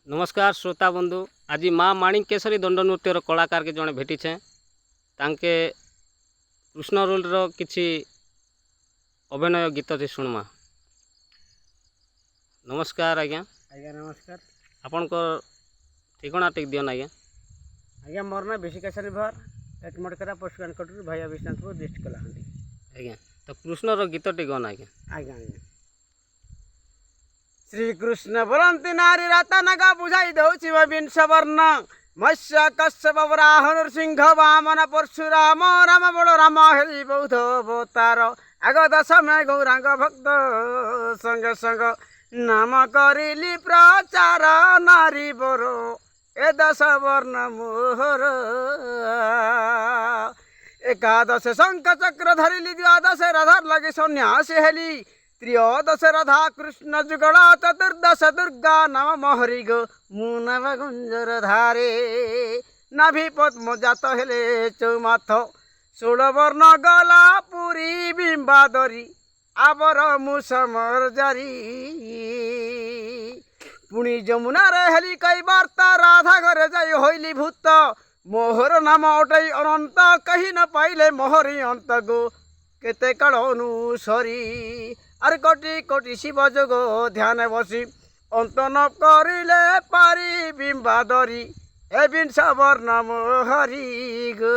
नमस्कार श्रोता बंधु। आज माँ माणिकेश्वरी दंड नृत्यर कलाकार के जड़े भेटी तांके कृष्ण रोल किछि अभिनय गीत से शुणमा। नमस्कार आज्ञा। आज्ञा नमस्कार। आपणकर ठिकाना टिक दियन आज्ञा। आज्ञा मोर ना बेसिकेश्वरी भर एकमटकरा पोस्ट कटुर भैया विश्वनाथपुर डिस्ट्रिक्ट कलाहांडी। आज्ञा तो कृष्ण गीत टी गन आज्ञा। आज्ञा आज्ञा श्री कृष्ण बोलती नारी रतनगा बुझाई दौची विंश वर्ण मत्स्य कश्यप वराह नृसिंह वामन परशुराम राम बड़ राम हेरी बौद्ध अवतार आग दशमे गौरांग भक्त संग संग नाम करिली प्रचार नारी बरो ए दश वर्ण मोहर एकादश शंख चक्र धरिली द्वादश राधार लगे सन्यासी हेली त्रयोदश राधा कृष्ण जुगड़ा चतुर्दश दुर्गा नम मोहरी गो मुनव गुंजर धारे नाभि पद्म जात हेले चौमाथ 16 वर्ण गला पुरी बिंबादरी आबर मुसमर जारी पुणी जमुना रे हेली कई वार्ता राधा घरे जाई होइली भूत मोहर नाम अटई अनंत कही न पाइले मोहरी अंत गो केते काल अनुसरी आर कोटि कोटि शिव जोग ध्यान बसी अंत न करिले पारी बिंबादरी ए बिंश वर्ण मोहरी गो।